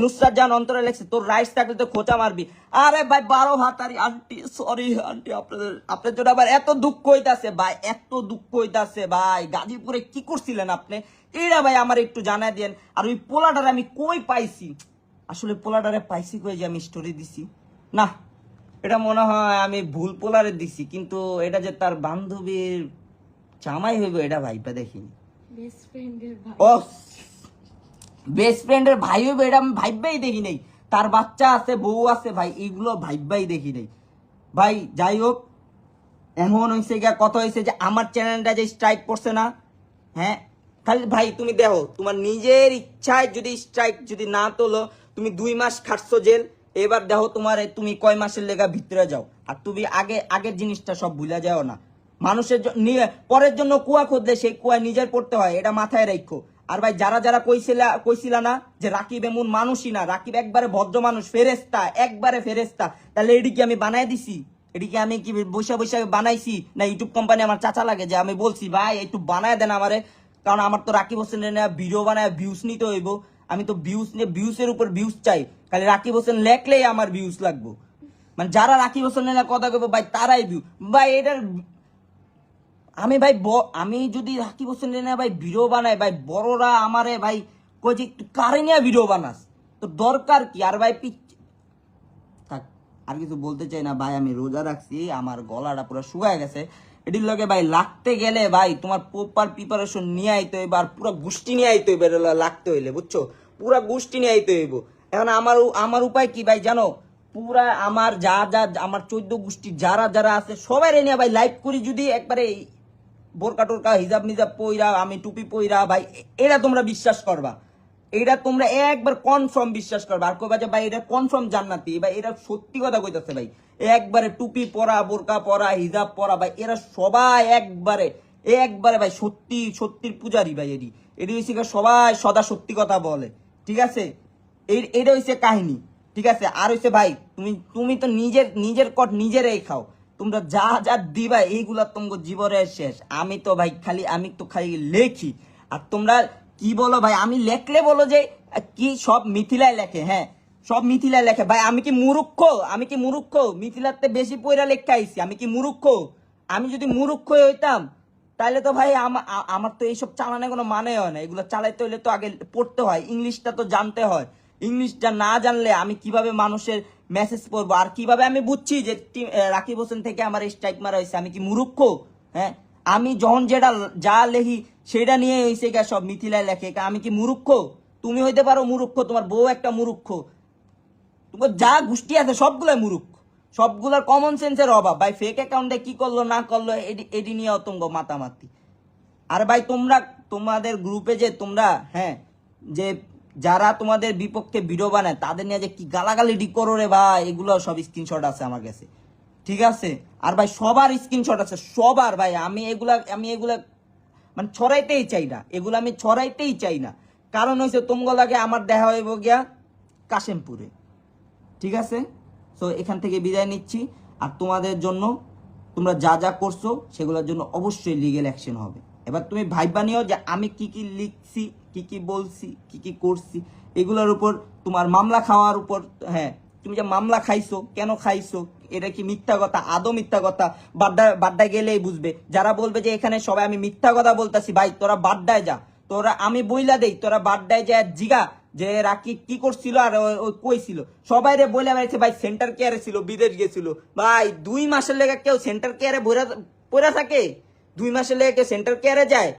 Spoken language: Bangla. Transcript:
নুসরাত জাহান অন্তরে লেখছে তোর রাইটস থাকলে তো খোঁচা মারবি। আরে ভাই 12 ভাতারি আন্টি, সরি আন্টি, আপনার জন্য আবার এত দুঃখ হইতাছে ভাই, এত দুঃখ হইতাছে ভাই। গাজীপুরে কি করছিলেন আপনি এরা ভাই আমার একটু জানাই দেন। আর ওই পোলাটারে আমি কই পাইছি, আসলে পোলাটারে পাইছি কই যে আমি স্টোরি দিছি না, এটা মনে হয় আমি ভুল পোলারে দিছি, কিন্তু এটা যে তার বান্ধবীর জামাই হইব এটা ভাইবা দেখিনি। ও বেস্ট ফ্রেন্ডের ভাই হইব এটা আমি ভাইবাই দেখি নাই। তার বাচ্চা আছে, বউ আছে ভাই, এইগুলো ভাইবাই দেখি নাই ভাই। যাই হোক, এমন হয়েছে গিয়া কথা হয়েছে যে আমার চ্যানেলটা যে স্ট্রাইক করছে না, হ্যাঁ খালি ভাই তুমি দেখো তোমার নিজের ইচ্ছায় যদি স্ট্রাইক যদি না তোলো, তুমি 2 মাস খাটছো জেল, এবার দেখো তোমার তুমি কয় মাসের লেগা ভিতরে যাও। আর তুমি আগের জিনিসটা সব ভুলে যাও না। মানুষের পরের জন্য কুয়া খুঁজলে সেই কুয়া নিজের পড়তে হয়, এটা মাথায় রাখো। আর ভাই যারা যারা কইছিলা না যে রাকিব এমন মানুষই না, রাকিব একবারে ভদ্র মানুষ, ফেরেস্তা, একবারে ফেরেস্তা, তাহলে এটি কি আমি বানাই দিছি? এটিকে আমি কি বৈশা বৈশা বানাইছি না ইউটিউব কোম্পানি আমার চাচা লাগে যে আমি বলছি ভাই একটু বানায় দেন আমারে? কারণ আমার তো রাকিব হোসেনের ভিডিও বানায় ভিউজ নিতে হইব, আমি তো ভিউজ নিয়ে ভিউজের উপর ভিউজ চাই, খালি রাকিব হোসেন লেখলেই আমার ভিউজ লাগবো। মানে যারা রাকিব হোসেনের কথা কইব ভাই তারাই ভিউ ভাই। এটার আমি ভাই আমি যদি রাকিব হোসেনের ভাই ভিডিও বানাই ভাই, বড়রা আমারে ভাই কই যে একটু কারে নিয়ে ভিডিও বানাস, তো দরকার কি? আর ভাই থাক, আর কিছু বলতে চাই না ভাই, আমি রোজা রাখছি, আমার গলাটা পুরো শুকায় গেছে। এটির লগে ভাই লাগতে গেলে ভাই তোমার প্রপার প্রিপারেশন নিয়ে আইতে হইব, আর পুরো গোষ্ঠী নিয়ে আইতে হইব লাগতে হইলে, বুঝছো? পুরা গোষ্ঠী নিয়ে আইতে হইব। এখন আমার উপায় কি ভাই জানো? পুরা আমার যা আমার 14 গোষ্ঠী যারা যারা আছে সবাই নিয়ে ভাই লাইভ করি, যদি একবারে বোরকা টোরকা হিজাব মিজাব পইরা আমি টুপি পইরা ভাই, এটা তোমরা বিশ্বাস করবা, এটা তোমরা একবার কনফার্ম বিশ্বাস করবা। আর কইবা যে ভাই এটা কনফার্ম জান্নাতি, ভাই এটা সত্যি কথা কইতাছে ভাই। একবারে টুপি পরা, বোরকা পরা, হিজাব পরা ভাই, এরা সবাই একবারে একবারে ভাই সত্যির পূজারি ভাই। এটি হইছে সবাই সদা সত্যি কথা বলে, ঠিক আছে? এটা হইছে কাহিনী, ঠিক আছে? আর হইছে ভাই তুমি তো নিজের কট নিজেরাই খাও, তোমরা যা যা দিবা এইগুলা তোমার জীবনের শেষ। আমি তো খালি লেখি, আর তোমরা কি বলো ভাই? আমি লেখলে বলো যে কি সব মিথিলায় লেখে, হ্যাঁ সব মিথিলায় লেখে ভাই। আমি কি মুরুক্ষ? মিথিলাতে বেশি পয়রা লেখা আইছি, আমি কি মুরুক্ষ? আমি যদি মুরুক্ষ হইতাম তাহলে তো ভাই আমার তো এইসব চালানো কোনো মানে হয় না। এগুলো চালাইতে হলে তো আগে পড়তে হয়, ইংলিশটা তো জানতে হয়। ইংলিশটা না জানলে আমি কিভাবে মানুষের মেসেজ পড়বো? আর কিভাবে আমি বুঝছি যে রাকিব হোসেন থেকে আমার স্ট্রাইক মারা হয়েছে? আমি কি মুরুক্ষ? হ্যাঁ, আমি যখন যা লেখি সেটা নিয়ে হয়েছে সব মিথিলায় লেখে, আমি কি মুরুক্ষ? তুমি হইতে পারো মুরুক্ষ, তোমার বউ একটা মুরুক্ষ, তোমার যা গোষ্ঠী আছে সবগুলাই মুরুক্ষ, সবগুলার কমন সেন্সের অভাব ভাই। ফেক অ্যাকাউন্টে কি করলো না করলো এডি নিয়ে অতঙ্গ মাতামাতি। আর ভাই তোমাদের গ্রুপে যে তোমরা, হ্যাঁ, যে যারা তোমাদের বিপক্ষে ভিডিও বানায় তাদের নিয়ে যে কি গালাগালি করো রে ভাই, এগুলো সব স্ক্রিনশট আছে আমার কাছে, ঠিক আছে? আর ভাই সবার স্ক্রিনশট আছে, সবার ভাই। আমি এগুলা মানে ছড়াইতেই চাই না, এগুলো আমি ছড়াইতেই চাই না। কারণ হয়েছে তোমগুলাকে আমার দেখা হইব গিয়া কাশেমপুরে, ঠিক আছে? সো এখান থেকে বিদায় নিচ্ছি। আর তোমাদের জন্য তোমরা যা যা করছো সেগুলোর জন্য অবশ্যই লিগ্যাল অ্যাকশন হবে। এবার তুমি ভাইবা নিও যে আমি কি কি লিখছি, কি কি বলছি, কি কি করছি, এগুলোর উপর তোমার মামলা খাওয়ার উপর, হ্যাঁ তুমি যে মামলা খাইছো, কেন খাইছো, এটা কি মিথ্যা কথা, আদৌ মিথ্যা কথা? বাড্ডায় গেলেই বুঝবে। যারা বলবে যে এখানে সবাই আমি মিথ্যা কথা বলতেছি, ভাই তোরা বাড্ডায় যা, তোরা আমি বইলা দেই, তোরা বাড্ডায় যা জিগা যে রাকি কি করছিল আর ওই কইছিল, সবাই রে বলে বেড়েছে ভাই সেন্টার কেয়ারে ছিল, বিদেশ গেছিল। ভাই 2 মাসের লেগে কেউ সেন্টার কেয়ারে পড়া থাকে? 2 মাসের লেগে কেউ সেন্টার কেয়ারে যায়?